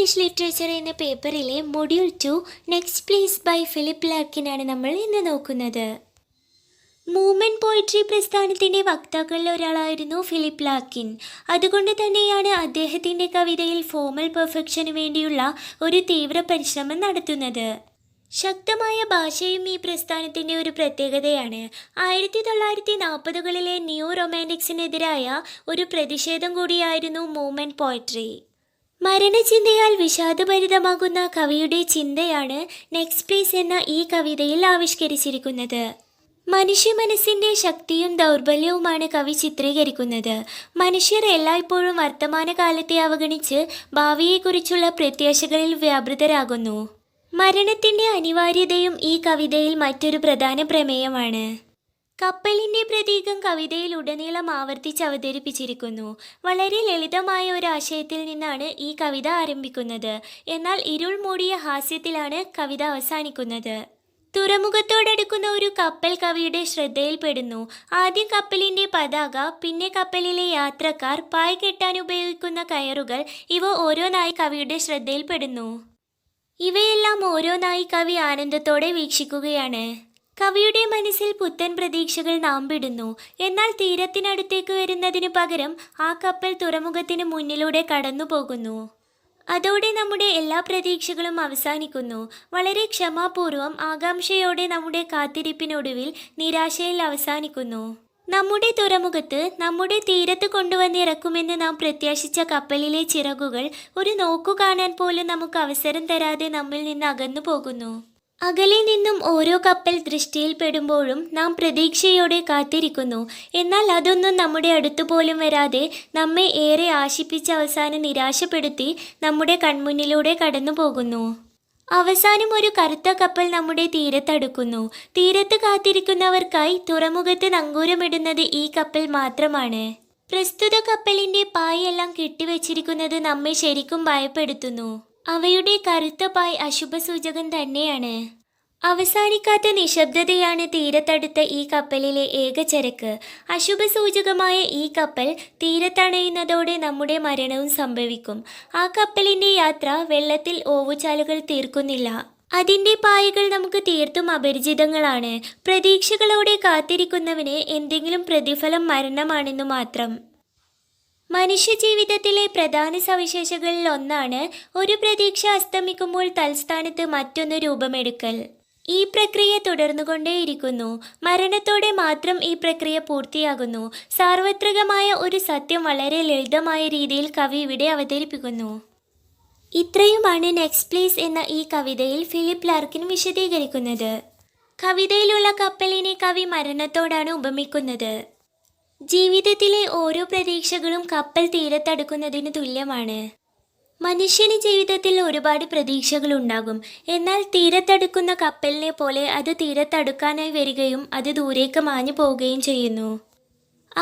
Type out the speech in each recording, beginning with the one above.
English literature എന്ന പേപ്പറിലെ module 2 next please by Philip Larkin ആണ് നമ്മൾ ഇന്ന് നോക്കുന്നത്. മൂവ്മെൻറ്റ് പോയിട്രി പ്രസ്ഥാനത്തിൻ്റെ വക്താക്കളിൽ ഒരാളായിരുന്നു ഫിലിപ്പ് ലാർക്കിൻ. അതുകൊണ്ട് തന്നെയാണ് അദ്ദേഹത്തിൻ്റെ കവിതയിൽ ഫോമൽ പെർഫെക്ഷന് വേണ്ടിയുള്ള ഒരു തീവ്ര പരിശ്രമം നടത്തുന്നത്. ശക്തമായ ഭാഷയും ഈ പ്രസ്ഥാനത്തിൻ്റെ ഒരു പ്രത്യേകതയാണ്. 1940കളിലെ ന്യൂ റൊമാൻറ്റിക്സിനെതിരായ ഒരു പ്രതിഷേധം കൂടിയായിരുന്നു മൂവ്മെൻറ്റ് പോയട്രി. മരണചിന്തയാൽ വിഷാദഭരിതമാകുന്ന കവിയുടെ ചിന്തയാണ് നെക്സ്റ്റ് പ്ലേസ് എന്ന ഈ കവിതയിൽ ആവിഷ്കരിച്ചിരിക്കുന്നത്. മനുഷ്യ മനസ്സിൻ്റെ ശക്തിയും ദൗർബല്യവുമാണ് കവി ചിത്രീകരിക്കുന്നത്. മനുഷ്യർ എല്ലായ്പ്പോഴും വർത്തമാനകാലത്തെ അവഗണിച്ച് ഭാവിയെക്കുറിച്ചുള്ള പ്രത്യാശകളിൽ വ്യാപൃതരാകുന്നു. മരണത്തിൻ്റെ അനിവാര്യതയും ഈ കവിതയിൽ മറ്റൊരു പ്രധാന പ്രമേയമാണ്. കപ്പലിൻ്റെ പ്രതീകം കവിതയിൽ ഉടനീളം ആവർത്തിച്ച് അവതരിപ്പിച്ചിരിക്കുന്നു. വളരെ ലളിതമായ ഒരു ആശയത്തിൽ നിന്നാണ് ഈ കവിത ആരംഭിക്കുന്നത്. എന്നാൽ ഇരുൾ മൂടിയ ഹാസ്യത്തിലാണ് കവിത അവസാനിക്കുന്നത്. തുറമുഖത്തോടടുക്കുന്ന ഒരു കപ്പൽ കവിയുടെ ശ്രദ്ധയിൽപ്പെടുന്നു. ആദ്യം കപ്പലിൻ്റെ പതാക, പിന്നെ കപ്പലിലെ യാത്രക്കാർ, പായ കെട്ടാൻ ഉപയോഗിക്കുന്ന കയറുകൾ, ഇവ ഓരോന്നായി കവിയുടെ ശ്രദ്ധയിൽപ്പെടുന്നു. ഇവയെല്ലാം ഓരോന്നായി കവി ആനന്ദത്തോടെ വീക്ഷിക്കുകയാണ്. കവിയുടെ മനസ്സിൽ പുത്തൻ പ്രതീക്ഷകൾ നാമ്പിടുന്നു. എന്നാൽ തീരത്തിനടുത്തേക്ക് വരുന്നതിനു പകരം ആ കപ്പൽ തുറമുഖത്തിന് മുന്നിലൂടെ കടന്നു പോകുന്നു. അതോടെ നമ്മുടെ എല്ലാ പ്രതീക്ഷകളും അവസാനിക്കുന്നു. വളരെ ക്ഷമാപൂർവം ആകാംക്ഷയോടെ നമ്മുടെ കാത്തിരിപ്പിനൊടുവിൽ നിരാശയിൽ അവസാനിക്കുന്നു. നമ്മുടെ തുറമുഖത്ത്, നമ്മുടെ തീരത്ത് കൊണ്ടുവന്നിറക്കുമെന്ന് നാം പ്രത്യാശിച്ച കപ്പലിലെ ചിറകുകൾ ഒരു നോക്കു കാണാൻ പോലും നമുക്ക് അവസരം തരാതെ നമ്മിൽ നിന്ന് അകന്നു പോകുന്നു. അകലെ നിന്നും ഓരോ കപ്പൽ ദൃഷ്ടിയിൽപ്പെടുമ്പോഴും നാം പ്രതീക്ഷയോടെ കാത്തിരിക്കുന്നു. എന്നാൽ അതൊന്നും നമ്മുടെ അടുത്തുപോലും വരാതെ നമ്മെ ഏറെ ആശിപ്പിച്ച് അവസാനം നിരാശപ്പെടുത്തി നമ്മുടെ കൺമുന്നിലൂടെ കടന്നു പോകുന്നു. അവസാനം ഒരു കറുത്ത കപ്പൽ നമ്മുടെ തീരത്തടുക്കുന്നു. തീരത്ത് കാത്തിരിക്കുന്നവർക്കായി തുറമുഖത്ത് നങ്കൂരമിടുന്നത് ഈ കപ്പൽ മാത്രമാണ്. പ്രസ്തുത കപ്പലിൻ്റെ പായെല്ലാം കെട്ടിവെച്ചിരിക്കുന്നത് നമ്മെ ശരിക്കും ഭയപ്പെടുത്തുന്നു. അവയുടെ കറുത്ത പായ് അശുഭസൂചകം തന്നെയാണ്. അവസാനിക്കാത്ത നിശബ്ദതയാണ് തീരത്തടുത്ത ഈ കപ്പലിലെ ഏക ചരക്ക്. അശുഭസൂചകമായ ഈ കപ്പൽ തീരത്തണയുന്നതോടെ നമ്മുടെ മരണവും സംഭവിക്കും. ആ കപ്പലിൻ്റെ യാത്ര വെള്ളത്തിൽ ഓവുചാലുകൾ തീർക്കുന്നില്ല. അതിൻ്റെ പായകൾ നമുക്ക് തീർത്തും അപരിചിതങ്ങളാണ്. പ്രതീക്ഷകളോടെ കാത്തിരിക്കുന്നവന് എന്തെങ്കിലും പ്രതിഫലം മരണമാണെന്നു മാത്രം. മനുഷ്യജീവിതത്തിലെ പ്രധാന സവിശേഷതകളിൽ ഒന്നാണ് ഒരു പ്രതീക്ഷ അസ്തമിക്കുമ്പോൾ തൽസ്ഥാനത്ത് മറ്റൊന്ന് രൂപമെടുക്കൽ. ഈ പ്രക്രിയ തുടർന്നുകൊണ്ടേയിരിക്കുന്നു. മരണത്തോടെ മാത്രം ഈ പ്രക്രിയ പൂർത്തിയാകുന്നു. സാർവത്രികമായ ഒരു സത്യം വളരെ ലളിതമായ രീതിയിൽ കവി ഇവിടെ അവതരിപ്പിക്കുന്നു. ഇത്രയുമാണ് നെക്സ്റ്റ് പ്ലേസ് എന്ന ഈ കവിതയിൽ ഫിലിപ്പ് ലാർക്കിൻ വിശദീകരിക്കുന്നത്. കവിതയിലുള്ള കപ്പലിനെ കവി മരണത്തോടാണ് ഉപമിക്കുന്നത്. ജീവിതത്തിലെ ഓരോ പ്രതീക്ഷകളും കപ്പൽ തീരത്തടുക്കുന്നതിന് തുല്യമാണ്. മനുഷ്യന് ജീവിതത്തിൽ ഒരുപാട് പ്രതീക്ഷകളുണ്ടാകും. എന്നാൽ തീരത്തടുക്കുന്ന കപ്പലിനെ പോലെ അത് തീരത്തടുക്കാനായി വരികയും അത് ദൂരേക്ക് മാഞ്ഞു പോവുകയും ചെയ്യുന്നു.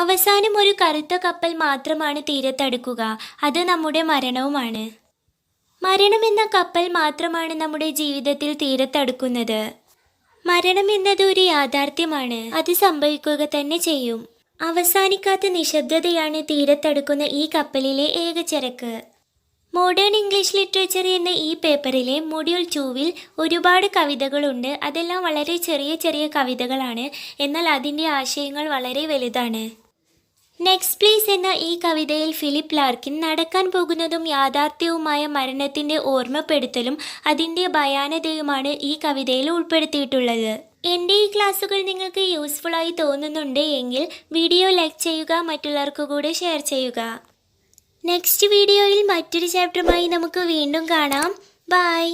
അവസാനം ഒരു കറുത്ത കപ്പൽ മാത്രമാണ് തീരത്തടുക്കുക. അത് നമ്മുടെ മരണവുമാണ്. മരണമെന്ന കപ്പൽ മാത്രമാണ് നമ്മുടെ ജീവിതത്തിൽ തീരത്തടുക്കുന്നത്. മരണം എന്നത് ഒരു യാഥാർത്ഥ്യമാണ്. അത് സംഭവിക്കുക തന്നെ ചെയ്യും. അവസാനിക്കാത്ത നിശബ്ദതയാണ് തീരത്തടുക്കുന്ന ഈ കപ്പലിലെ ഏക ചരക്ക്. മോഡേൺ ഇംഗ്ലീഷ് ലിറ്ററേച്ചർ എന്ന ഈ പേപ്പറിലെ മൊഡ്യൂൾ 2-വിൽ ഒരുപാട് കവിതകളുണ്ട്. അതെല്ലാം വളരെ ചെറിയ ചെറിയ കവിതകളാണ്. എന്നാൽ അതിൻ്റെ ആശയങ്ങൾ വളരെ വലുതാണ്. നെക്സ്റ്റ് പ്ലേസ് എന്ന ഈ കവിതയിൽ ഫിലിപ്പ് ലാർക്കിൻ നടക്കാൻ പോകുന്നതും യാഥാർത്ഥ്യവുമായ മരണത്തിൻ്റെ ഓർമ്മപ്പെടുത്തലും അതിൻ്റെ ഭയാനതയുമാണ് ഈ കവിതയിൽ ഉൾപ്പെടുത്തിയിട്ടുള്ളത്. എൻ്റെ ഈ ക്ലാസ്സുകൾ നിങ്ങൾക്ക് യൂസ്ഫുള്ളായി തോന്നുന്നുണ്ട് എങ്കിൽ വീഡിയോ ലൈക്ക് ചെയ്യുക, മറ്റുള്ളവർക്ക് കൂടെ ഷെയർ ചെയ്യുക. നെക്സ്റ്റ് വീഡിയോയിൽ മറ്റൊരു ചാപ്റ്ററുമായി നമുക്ക് വീണ്ടും കാണാം. ബൈ.